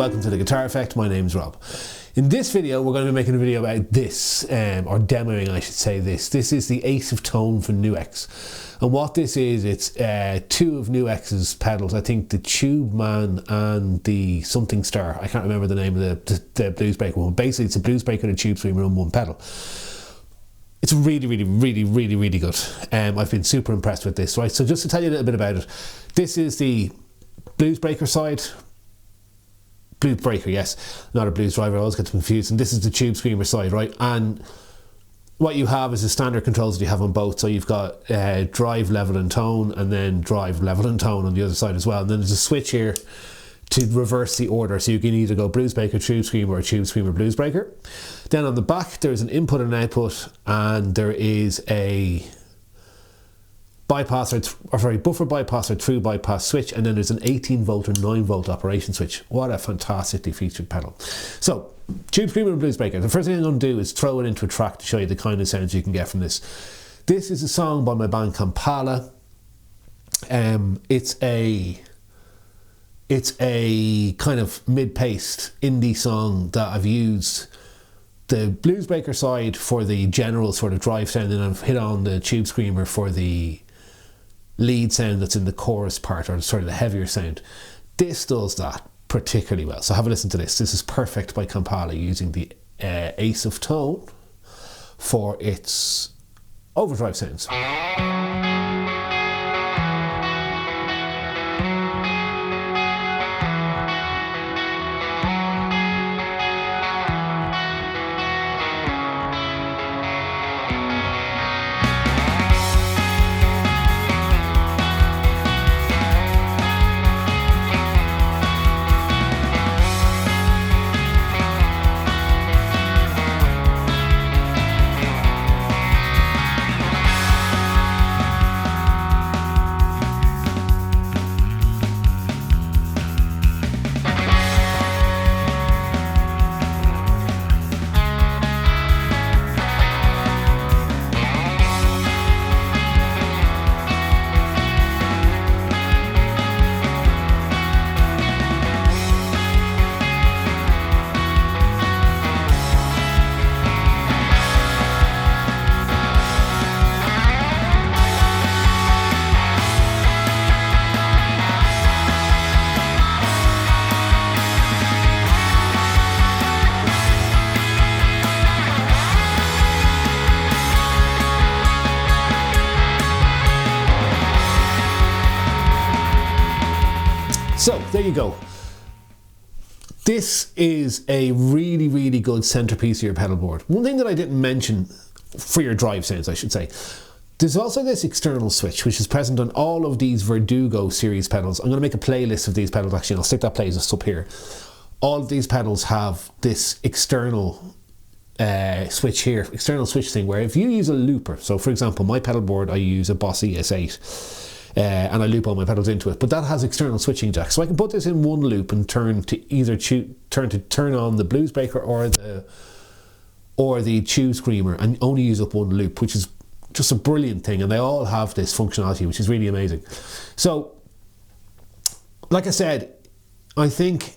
welcome to The Guitar Effect. My name's Rob. In this video we're going to be making a video about this, or demoing I should say this. This is the Ace of Tone for NUX. And what this is, it's two of NUX's pedals. I think the Tubeman and the something Star. I can't remember the name of the Bluesbreaker one. Basically it's a Bluesbreaker and a Tubescreamer on one pedal. It's really good. I've been super impressed with this, right? So just to tell you a little bit about it, this is the Bluesbreaker side. Bluesbreaker, yes, not a blues driver, I always get confused. And this is the Tubescreamer side, right? And what you have is the standard controls that you have on both. So you've got drive, level and tone, and then drive, level and tone on the other side as well. And then there's a switch here to reverse the order, so you can either go Bluesbreaker, Tubescreamer, or Tubescreamer, Bluesbreaker. Then on the back there's an input and output, and there is a buffer bypass or through bypass switch, and then there's an 18 volt or 9 volt operation switch. What a fantastically featured pedal. So Tubescreamer and Bluesbreaker, the first thing I'm going to do is throw it into a track to show you the kind of sounds you can get from this. This is a song by my band Kampala. It's a kind of mid-paced indie song that I've used the Bluesbreaker side for the general sort of drive sound, and I've hit on the Tubescreamer for the lead sound that's in the chorus part, or sort of the heavier sound. This does that particularly well. So have a listen to this. This is Perfect by Kampala, using the Ace of Tone for its overdrive sounds. So there you go. This is a really good centerpiece of your pedal board. One thing that I didn't mention for your drive sounds, I should say, there's also this external switch which is present on all of these Verdugo series pedals. I'm going to make a playlist of these pedals actually, and I'll stick that playlist up here. All of these pedals have this external switch here, external switch thing, where if you use a looper, so for example my pedal board I use a Boss ES8, and I loop all my pedals into it, but that has external switching jacks, so I can put this in one loop and turn to either turn on the Bluesbreaker or the Tubescreamer, and only use up one loop, which is just a brilliant thing. And they all have this functionality, which is really amazing. So like I said, I think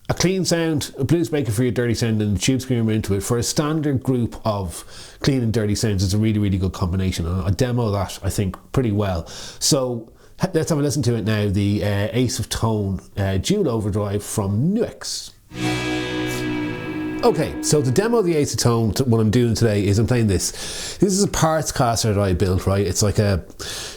a clean sound, a Bluesbreaker for your dirty sound, and a Tubescreamer into it for a standard group of clean and dirty sounds is a really good combination, and I demo that I think pretty well. So let's have a listen to it now. The Ace of Tone dual overdrive from NUX. Okay, so to demo the Ace of Tone, what I'm doing today is I'm playing this. This is a parts caster that I built, right? It's like a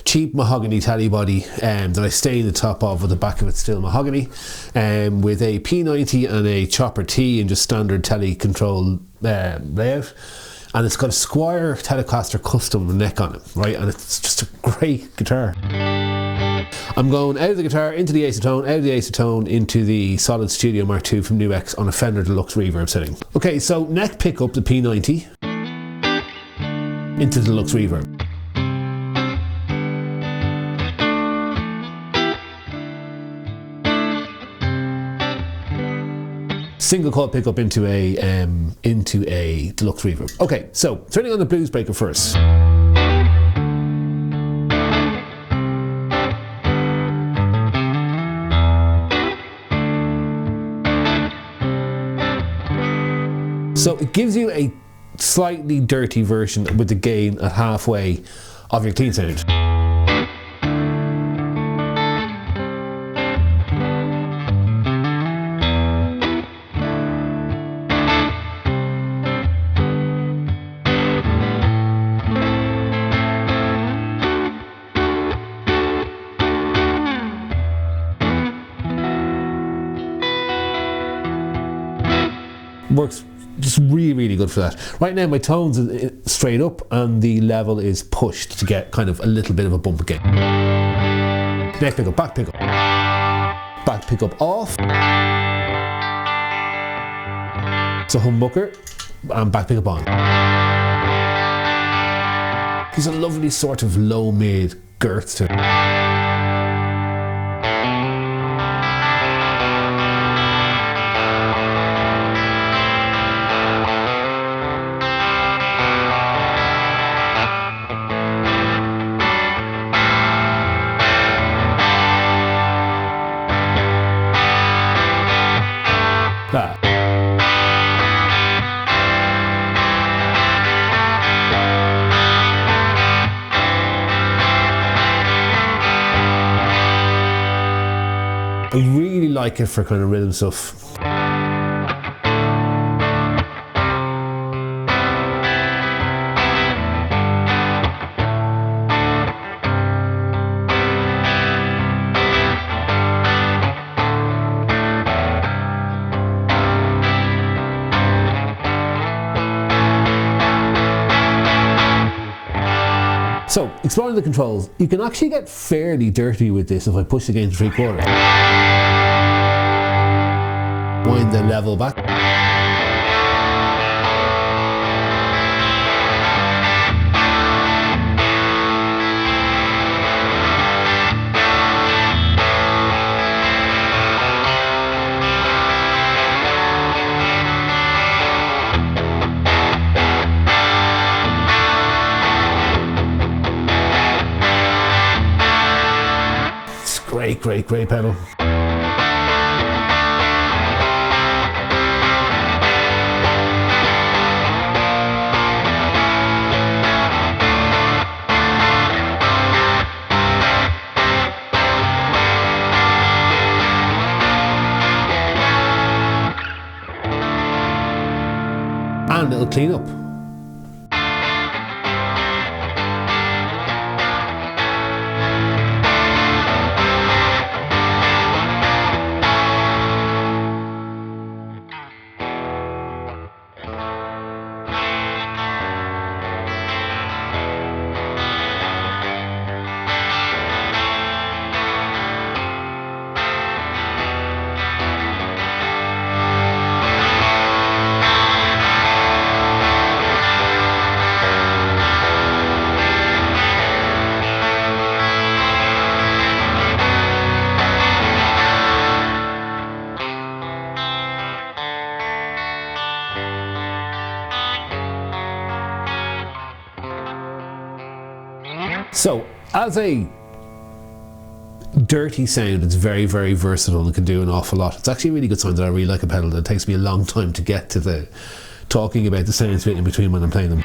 cheap mahogany telly body that I stain the top of, with the back of it still mahogany, with a P90 and a Chopper T and just standard telly control layout. And it's got a Squire Telecaster custom neck on it, right? And it's just a great guitar. I'm going out of the guitar into the Ace of Tone, out of the Ace of Tone into the Solid Studio Mark II from NUX on a Fender Deluxe reverb setting. Okay, so neck pickup, the P90 into the Deluxe reverb. Single coil pickup into a Deluxe reverb. Okay, so turning on the Bluesbreaker first. So it gives you a slightly dirty version with the gain at halfway of your clean sound. Works just really good for that. Right now my tones is straight up and the level is pushed to get kind of a little bit of a bump again. Neck pickup, back pickup. Back pickup off. So humbucker and back pickup on. There's a lovely sort of low mid girth to it. That. I really like it for kind of rhythm stuff. So, exploring the controls, you can actually get fairly dirty with this if I push against 3/4. Wind the level back. Great pedal. And it'll clean up. So, as a dirty sound, it's very versatile and can do an awful lot. It's actually a really good sign that I really like a pedal. It takes me a long time to get to the talking about the sounds bit in between when I'm playing them.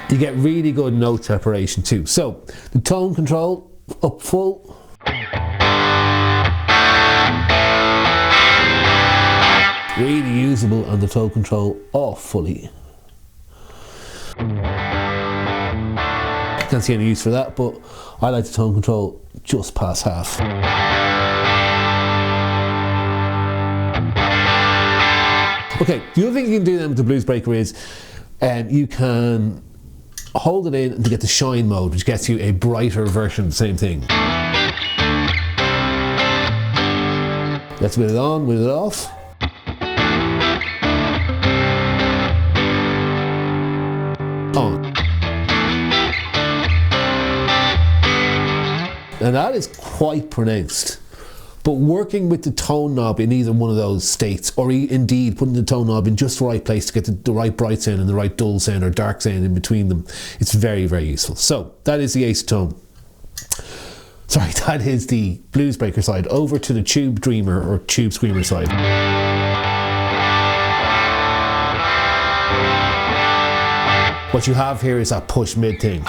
You get really good note separation too. So, the tone control up full. Really usable, and the tone control off fully. Can't see any use for that, but I like the tone control just past half. Okay, the other thing you can do then with the Bluesbreaker is you can hold it in to get the shine mode, which gets you a brighter version of the same thing. Let's with it on, with it off. On. And that is quite pronounced. But working with the tone knob in either one of those states, or indeed putting the tone knob in just the right place to get the right bright sound and the right dull sound or dark sound in between them, it's very, very useful. So that is the acetone. Sorry, that is the Bluesbreaker side. Over to the Tubeman or Tubescreamer side. What you have here is that push mid thing.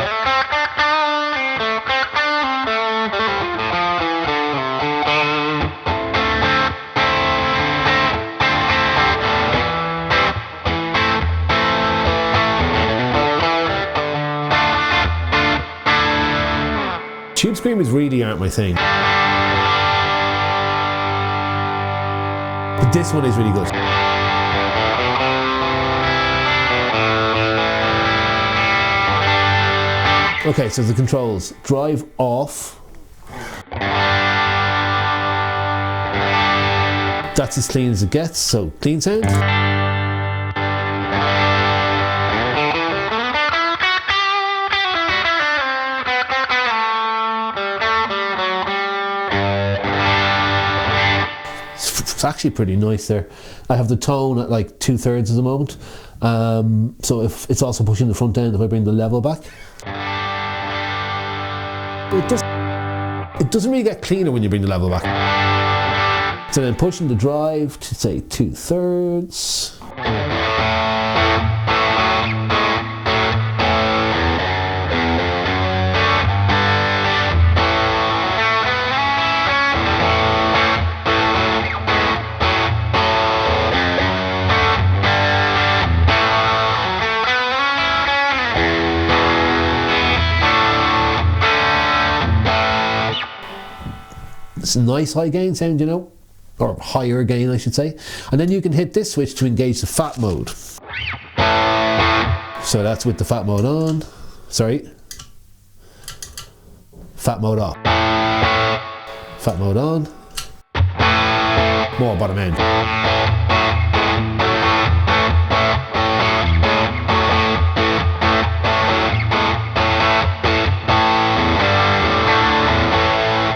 Tubescreamers really aren't my thing. But this one is really good. Okay, so the controls. Drive off. That's as clean as it gets, so clean sound. It's actually pretty nice there. I have the tone at like 2/3 at the moment. So if it's also pushing the front end if I bring the level back. It doesn't really get cleaner when you bring the level back. So then pushing the drive to say 2/3. It's a nice high gain sound, you know, or higher gain I should say. And then you can hit this switch to engage the fat mode. So that's with the fat mode on. Sorry. Fat mode off. Fat mode on. More bottom end.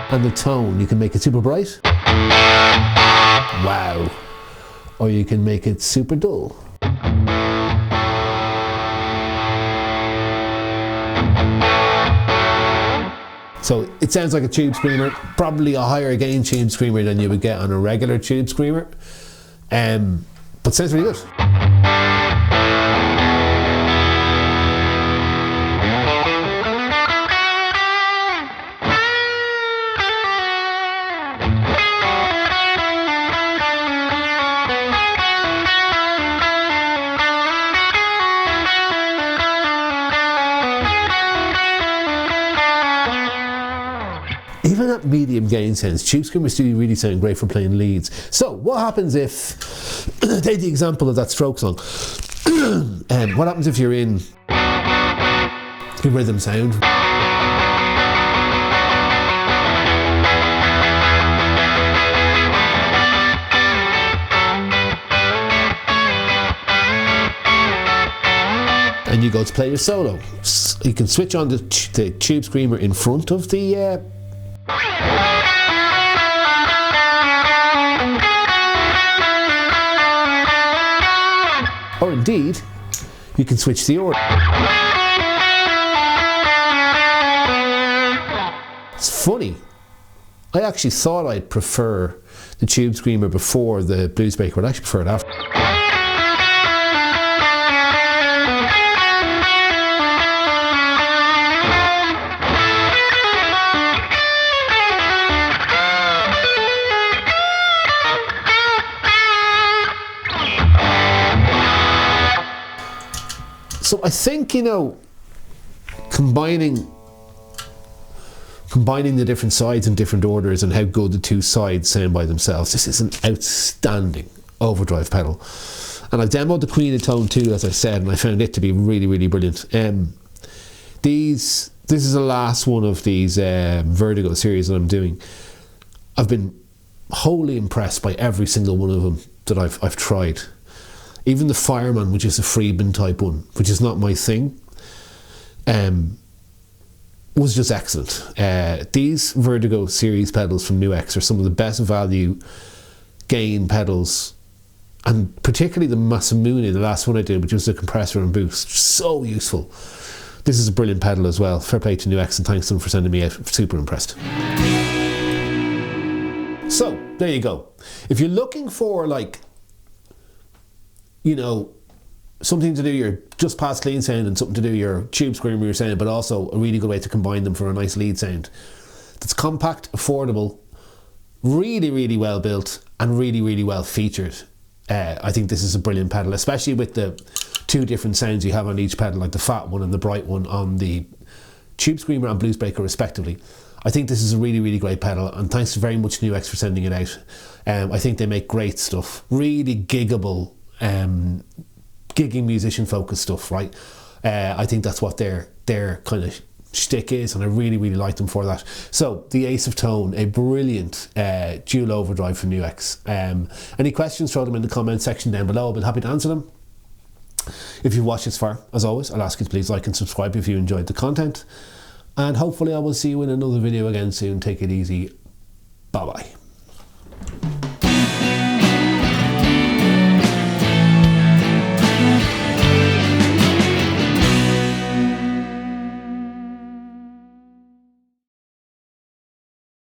And the tone, you can make it super bright. Wow. Or you can make it super dull. So it sounds like a Tubescreamer, probably a higher gain Tubescreamer than you would get on a regular Tubescreamer. But sounds really good. Even at medium gain sounds, Tubescreamers do really sound great for playing leads. So what happens if, take the example of that stroke song, what happens if you're in the rhythm sound? And you go to play your solo. You can switch on the Tubescreamer in front of the or indeed, you can switch the order. It's funny. I actually thought I'd prefer the Tubescreamer before the Bluesbreaker, but I actually prefer it after. So I think, you know, combining the different sides in different orders and how good the two sides sound by themselves, this is an outstanding overdrive pedal. And I've demoed the Queen of Tone too, as I said, and I found it to be really, really brilliant. This is the last one of these Verdugo series that I'm doing. I've been wholly impressed by every single one of them that I've tried. Even the Fireman, which is a Friedman type one, which is not my thing, was just excellent. These Verdugo series pedals from NUX are some of the best value gain pedals, and particularly the Masamune, the last one I did, which was the compressor and boost, so useful. This is a brilliant pedal as well. Fair play to NUX, and thanks to them for sending me out. Super impressed. So there you go. If you're looking for, like, you know, something to do your just past clean sound and something to do your tube screamer you're saying, but also a really good way to combine them for a nice lead sound that's compact, affordable, really, really well built, and really, really well featured, I think this is a brilliant pedal, especially with the two different sounds you have on each pedal, like the fat one and the bright one on the Tubescreamer and Bluesbreaker respectively. I think this is a really, really great pedal, and thanks very much to NUX for sending it out. I think they make great stuff, really giggable, gigging musician focused stuff, right? I think that's what their kind of shtick is, and I really, really like them for that. So the Ace of Tone, a brilliant dual overdrive from NUX. Any questions, throw them in the comment section down below. I'll be happy to answer them. If you've watched this far, as always, I'll ask you to please like and subscribe if you enjoyed the content, and hopefully I will see you in another video again soon. Take it easy. Bye bye.